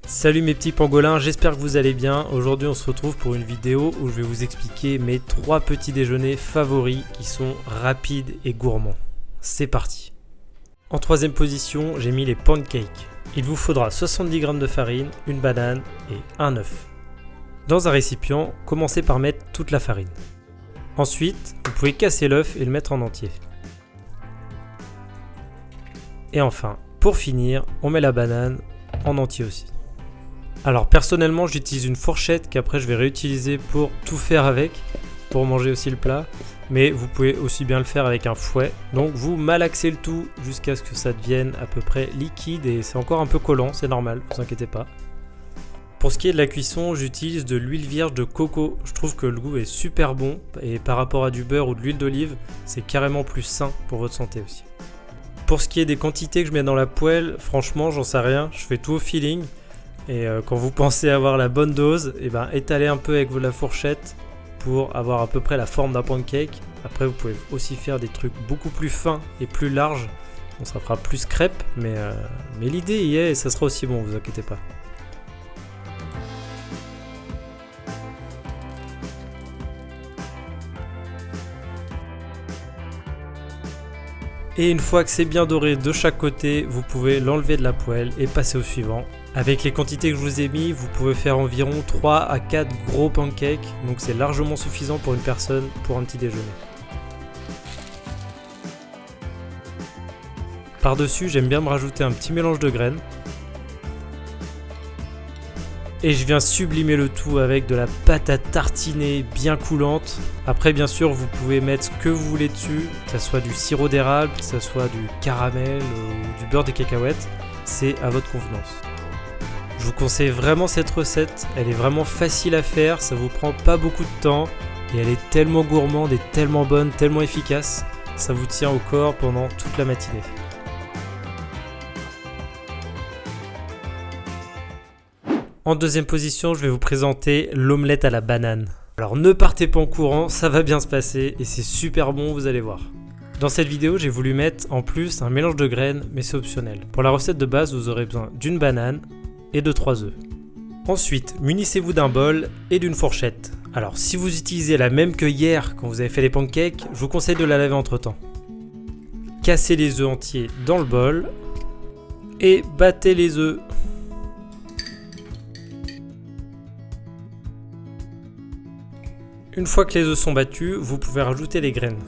Salut mes petits pangolins, j'espère que vous allez bien. Aujourd'hui on se retrouve pour une vidéo où je vais vous expliquer mes 3 petits déjeuners favoris qui sont rapides et gourmands. C'est parti. En troisième position, j'ai mis les pancakes. Il vous faudra 70 g de farine, une banane et un œuf. Dans un récipient, commencez par mettre toute la farine. Ensuite, vous pouvez casser l'œuf et le mettre en entier. Et enfin, pour finir, on met la banane en entier aussi. Alors personnellement, j'utilise une fourchette qu'après je vais réutiliser pour tout faire avec, pour manger aussi le plat. Mais vous pouvez aussi bien le faire avec un fouet. Donc vous malaxez le tout jusqu'à ce que ça devienne à peu près liquide et c'est encore un peu collant, c'est normal, ne vous inquiétez pas. Pour ce qui est de la cuisson, j'utilise de l'huile vierge de coco. Je trouve que le goût est super bon et par rapport à du beurre ou de l'huile d'olive, c'est carrément plus sain pour votre santé aussi. Pour ce qui est des quantités que je mets dans la poêle, franchement j'en sais rien, je fais tout au feeling. Et quand vous pensez avoir la bonne dose, étalez un peu avec la fourchette pour avoir à peu près la forme d'un pancake. Après vous pouvez aussi faire des trucs beaucoup plus fins et plus larges. Bon, ça fera plus crêpe, mais l'idée y est et ça sera aussi bon, vous inquiétez pas. Et une fois que c'est bien doré de chaque côté, vous pouvez l'enlever de la poêle et passer au suivant. Avec les quantités que je vous ai mis, vous pouvez faire environ 3 à 4 gros pancakes, donc c'est largement suffisant pour une personne pour un petit déjeuner. Par-dessus, j'aime bien me rajouter un petit mélange de graines. Et je viens sublimer le tout avec de la pâte à tartiner bien coulante. Après bien sûr vous pouvez mettre ce que vous voulez dessus, que ce soit du sirop d'érable, que ce soit du caramel ou du beurre de cacahuète, c'est à votre convenance. Je vous conseille vraiment cette recette, elle est vraiment facile à faire, ça vous prend pas beaucoup de temps et elle est tellement gourmande et tellement bonne, tellement efficace, ça vous tient au corps pendant toute la matinée. En deuxième position, je vais vous présenter l'omelette à la banane. Alors ne partez pas en courant, ça va bien se passer et c'est super bon, vous allez voir. Dans cette vidéo, j'ai voulu mettre en plus un mélange de graines, mais c'est optionnel. Pour la recette de base, vous aurez besoin d'une banane et de 3 œufs. Ensuite, munissez-vous d'un bol et d'une fourchette. Alors si vous utilisez la même que hier quand vous avez fait les pancakes, je vous conseille de la laver entre temps. Cassez les œufs entiers dans le bol et battez les œufs. Une fois que les œufs sont battus, vous pouvez rajouter les graines.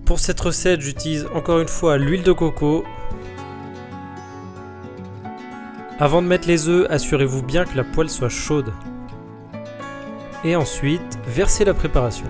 Pour cette recette, j'utilise encore une fois l'huile de coco. Avant de mettre les œufs, assurez-vous bien que la poêle soit chaude. Et ensuite, versez la préparation.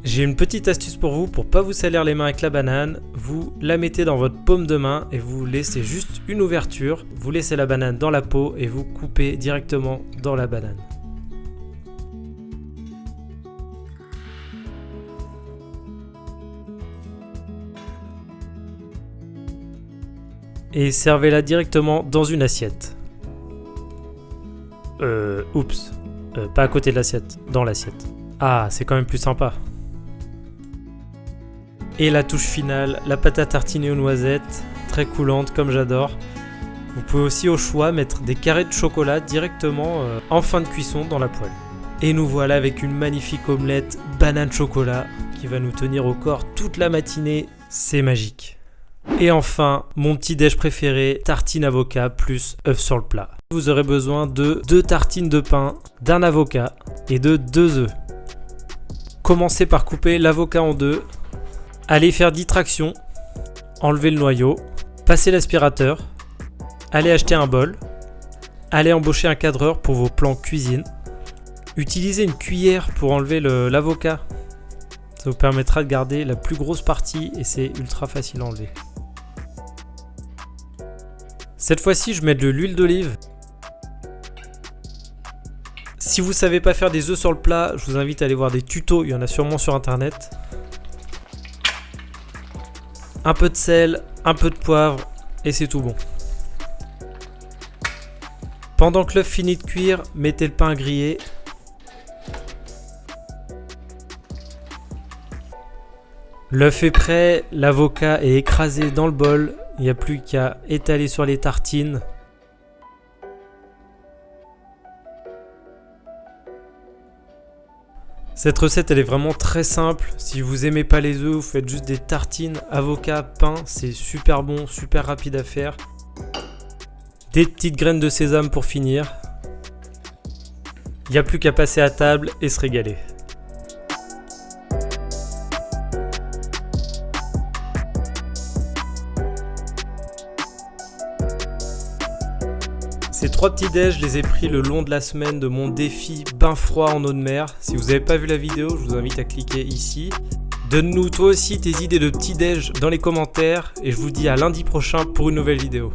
J'ai une petite astuce pour vous, pour pas vous salir les mains avec la banane, vous la mettez dans votre paume de main et vous laissez juste une ouverture, vous laissez la banane dans la peau et vous coupez directement dans la banane. Et servez-la directement dans une assiette. Pas à côté de l'assiette, dans l'assiette. Ah, c'est quand même plus sympa. Et la touche finale, la pâte à tartiner aux noisettes, très coulante comme j'adore. Vous pouvez aussi au choix mettre des carrés de chocolat directement en fin de cuisson dans la poêle. Et nous voilà avec une magnifique omelette banane chocolat qui va nous tenir au corps toute la matinée, c'est magique. Et enfin, mon petit déj préféré, tartine avocat plus œuf sur le plat. Vous aurez besoin de 2 tartines de pain, d'un avocat et de 2 œufs. Commencez par couper l'avocat en 2. Allez faire 10 tractions, enlevez le noyau, passez l'aspirateur, allez acheter un bol, allez embaucher un cadreur pour vos plans cuisine, utilisez une cuillère pour enlever l'avocat, ça vous permettra de garder la plus grosse partie et c'est ultra facile à enlever. Cette fois-ci, je mets de l'huile d'olive. Si vous ne savez pas faire des œufs sur le plat, je vous invite à aller voir des tutos, il y en a sûrement sur internet. Un peu de sel, un peu de poivre et c'est tout bon. Pendant que l'œuf finit de cuire, mettez le pain à griller L'œuf est prêt, l'avocat est écrasé dans le bol, il n'y a plus qu'à étaler sur les tartines. Cette recette elle est vraiment très simple, si vous aimez pas les œufs, vous faites juste des tartines, avocat, pain, c'est super bon, super rapide à faire. Des petites graines de sésame pour finir. Il n'y a plus qu'à passer à table et se régaler. Ces 3 petits déj, je les ai pris le long de la semaine de mon défi bain froid en eau de mer. Si vous n'avez pas vu la vidéo, je vous invite à cliquer ici. Donne-nous toi aussi tes idées de petits déj dans les commentaires et je vous dis à lundi prochain pour une nouvelle vidéo.